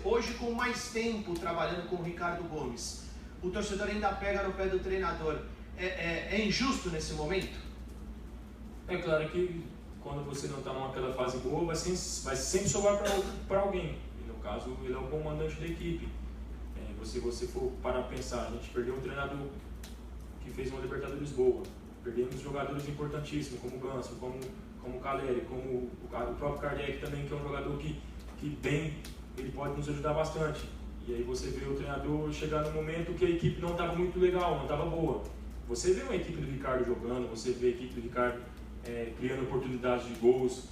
Hoje, com mais tempo trabalhando com o Ricardo Gomes, o torcedor ainda pega no pé do treinador. É injusto nesse momento? É claro que quando você não está naquela fase boa, vai sempre sobrar para alguém. E no caso, ele é o comandante da equipe. Se você for parar para pensar, a gente perdeu um treinador que fez uma Libertadores boa. Perdemos jogadores importantíssimos, como o Ganso, como o Caleri, como o próprio Kardec também, que é um jogador que bem, ele pode nos ajudar bastante. E aí você vê o treinador chegar num momento que a equipe não estava muito legal, não estava boa. Você vê uma equipe do Ricardo jogando, você vê a equipe do Ricardo criando oportunidades de gols,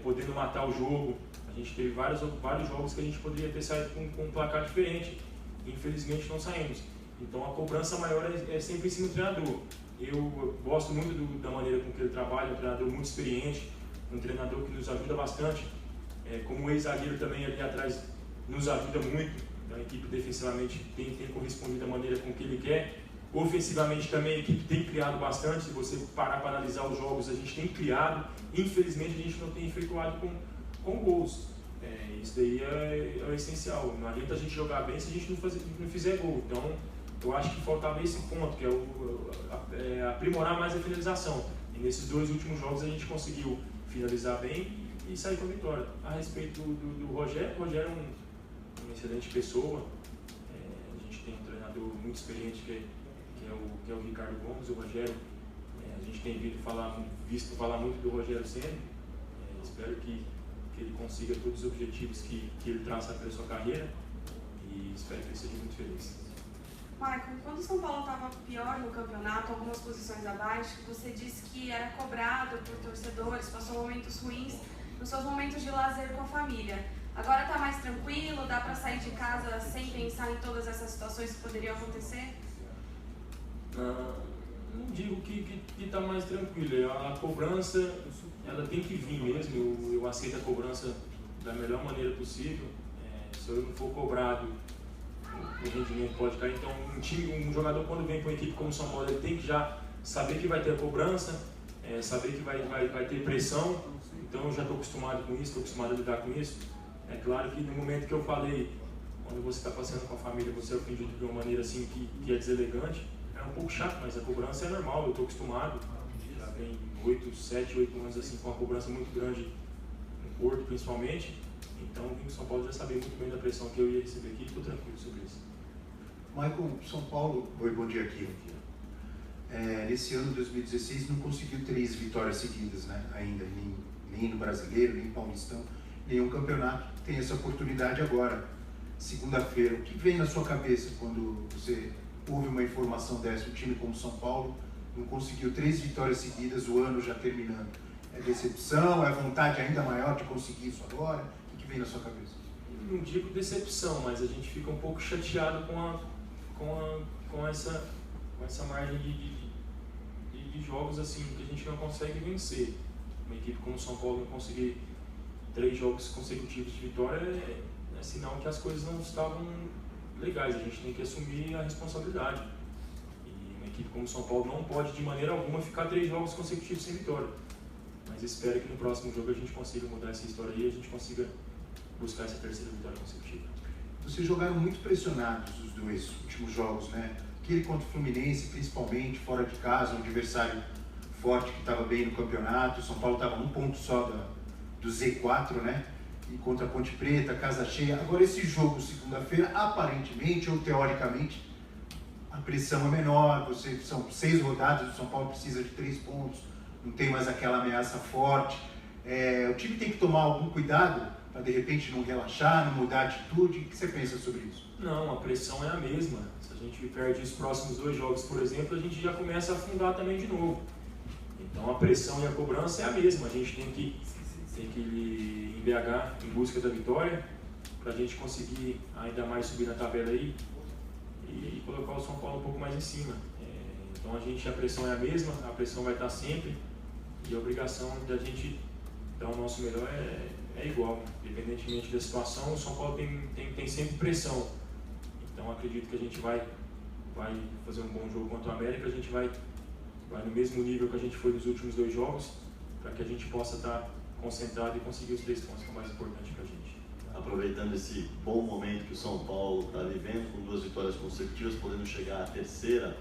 podendo matar o jogo. A gente teve vários jogos que a gente poderia ter saído com um placar diferente. Infelizmente não saímos. Então a cobrança maior é sempre em cima do treinador. Eu gosto muito da maneira com que ele trabalha, um treinador muito experiente, um treinador que nos ajuda bastante. Como ex-zagueiro também ali atrás nos ajuda muito. Então a equipe defensivamente tem correspondido da maneira com que ele quer. Ofensivamente também a equipe tem criado bastante. Se você parar para analisar os jogos, a gente tem criado. Infelizmente a gente não tem efetuado com gols. Isso daí é o essencial. Não adianta a gente jogar bem se a gente não fizer gol. Então eu acho que faltava esse ponto, que é aprimorar mais a finalização. E nesses 2 últimos jogos a gente conseguiu finalizar bem e sair com a vitória. A respeito do Rogério, o Rogério é uma excelente pessoa. A gente tem um treinador muito experiente que é o Ricardo Gomes. O Rogério, a gente tem visto falar muito do Rogério Ceni. Espero que ele consiga todos os objetivos que ele traça pela sua carreira e espero que ele seja muito feliz. Maicon, quando o São Paulo estava pior no campeonato, algumas posições abaixo, você disse que era cobrado por torcedores, passou momentos ruins nos seus momentos de lazer com a família. Agora está mais tranquilo, dá para sair de casa sem pensar em todas essas situações que poderiam acontecer? Não digo que está mais tranquilo. A cobrança, ela tem que vir mesmo. Eu aceito a cobrança da melhor maneira possível. Se eu não for cobrado, o rendimento pode cair. Então, um jogador, quando vem para uma equipe como o São Paulo, ele tem que já saber que vai ter a cobrança, saber que vai ter pressão. Então, eu já estou acostumado com isso, estou acostumado a lidar com isso. É claro que no momento que eu falei, quando você está passeando com a família, você é ofendido de uma maneira assim que é deselegante, é um pouco chato, mas a cobrança é normal, eu estou acostumado. Já tem 7, 8 anos assim, com uma cobrança muito grande no Porto, principalmente. Então, vim para São Paulo já sabia muito bem da pressão que eu ia receber aqui e estou tranquilo sobre isso. Maicon, São Paulo, bom dia aqui. Nesse ano, 2016, não conseguiu 3 vitórias seguidas, né? Ainda, nem no Brasileiro, nem no Paulistão, nenhum campeonato tem essa oportunidade agora, segunda-feira. O que vem na sua cabeça quando você ouve uma informação dessa? Um time como São Paulo não conseguiu 3 vitórias seguidas, o ano já terminando. É decepção? É vontade ainda maior de conseguir isso agora? O que vem na sua cabeça? Não digo decepção, mas a gente fica um pouco chateado com essa margem de jogos assim que a gente não consegue vencer. Uma equipe como o São Paulo não conseguir 3 jogos consecutivos de vitória é sinal que as coisas não estavam legais. A gente tem que assumir a responsabilidade. E uma equipe como o São Paulo não pode de maneira alguma ficar 3 jogos consecutivos sem vitória. Mas espero que no próximo jogo a gente consiga mudar essa história e a gente consiga buscar essa 3ª vitória consecutiva. Vocês jogaram muito pressionados os 2 últimos jogos, né? Aquele contra o Fluminense, principalmente, fora de casa, um adversário forte que estava bem no campeonato. O São Paulo estava 1 ponto só do Z4, né? E contra a Ponte Preta, casa cheia. Agora esse jogo, segunda-feira, aparentemente ou teoricamente, a pressão é menor. São 6 rodadas, o São Paulo precisa de 3 pontos, não tem mais aquela ameaça forte. O time tem que tomar algum cuidado para de repente não relaxar, não mudar a atitude. O que você pensa sobre isso? Não, a pressão é a mesma. Se a gente perde os próximos 2 jogos, por exemplo, a gente já começa a afundar também de novo. Então a pressão e a cobrança é a mesma. A gente tem que ir em BH em busca da vitória para a gente conseguir ainda mais subir na tabela aí e colocar o São Paulo um pouco mais em cima. Então a pressão é a mesma, a pressão vai estar sempre e a obrigação da gente dar o nosso melhor é igual. Independentemente da situação, o São Paulo tem sempre pressão. Então acredito que a gente vai fazer um bom jogo contra o América, a gente vai no mesmo nível que a gente foi nos últimos 2 jogos, para que a gente possa estar concentrado e conseguir os 3 pontos, que é o mais importante para a gente. aproveitando esse bom momento que o São Paulo está vivendo, com 2 vitórias consecutivas, podendo chegar à terceira,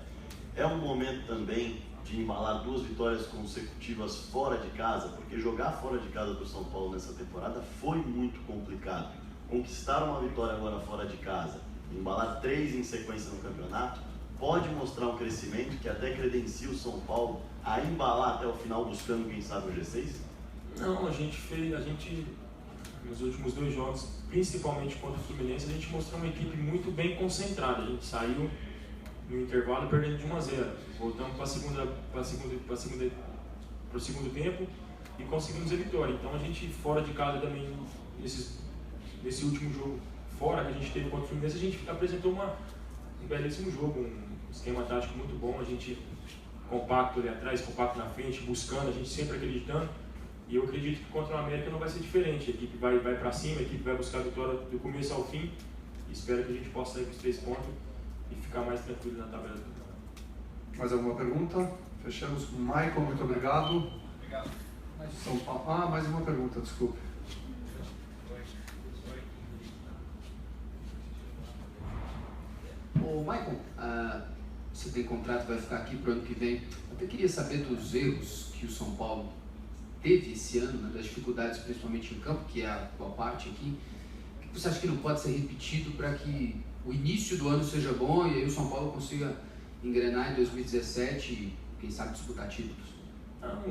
é um momento também de embalar 2 vitórias consecutivas fora de casa, porque jogar fora de casa para o São Paulo nessa temporada foi muito complicado. Conquistar uma vitória agora fora de casa, embalar 3 em sequência no campeonato, pode mostrar um crescimento que até credencia o São Paulo a embalar até o final, buscando, quem sabe, o G6? Não, a gente nos últimos 2 jogos, principalmente contra o Fluminense, a gente mostrou uma equipe muito bem concentrada. A gente saiu no intervalo perdendo de 1-0. Voltamos para o segundo tempo e conseguimos a vitória. Então a gente, fora de casa também, nesse último jogo fora que a gente teve contra o Fluminense, a gente apresentou um belíssimo jogo, um esquema tático muito bom. A gente compacto ali atrás, compacto na frente, buscando, a gente sempre acreditando. E eu acredito que contra o América não vai ser diferente. A equipe vai para cima, a equipe vai buscar a vitória do começo ao fim. E espero que a gente possa sair com os 3 pontos e ficar mais tranquilo na tabela do campeonato. Mais alguma pergunta? Fechamos com o Michael, muito obrigado. Obrigado. São Paulo. Mais uma pergunta, desculpe. Ô Michael, você tem contrato, vai ficar aqui para o ano que vem. Eu até queria saber dos erros que o São Paulo teve esse ano, né, das dificuldades principalmente em campo, que é a tua parte aqui. O que você acha que não pode ser repetido para que o início do ano seja bom e aí o São Paulo consiga engrenar em 2017 e, quem sabe, disputar títulos?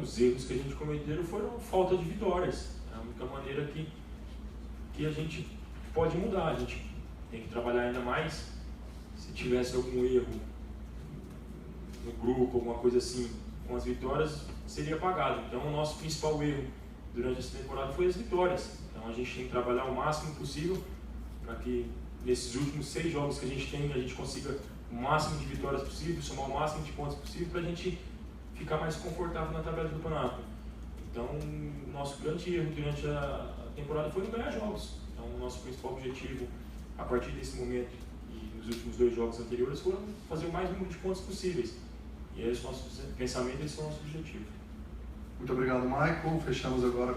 Os erros que a gente cometeu foram falta de vitórias. É a única maneira que a gente pode mudar. A gente tem que trabalhar ainda mais. Se tivesse algum erro no grupo, alguma coisa assim, com as vitórias, seria apagado. Então, o nosso principal erro durante essa temporada foi as vitórias. Então, a gente tem que trabalhar o máximo possível para que nesses últimos 6 jogos que a gente consiga o máximo de vitórias possível, somar o máximo de pontos possível para a gente ficar mais confortável na tabela do campeonato. Então, o nosso grande erro durante a temporada foi não ganhar jogos. Então, o nosso principal objetivo, a partir desse momento e nos últimos 2 jogos anteriores, foram fazer o mais número de pontos possíveis. E esse é o nosso pensamento, esse é o nosso objetivo. Muito obrigado, Michael. Fechamos agora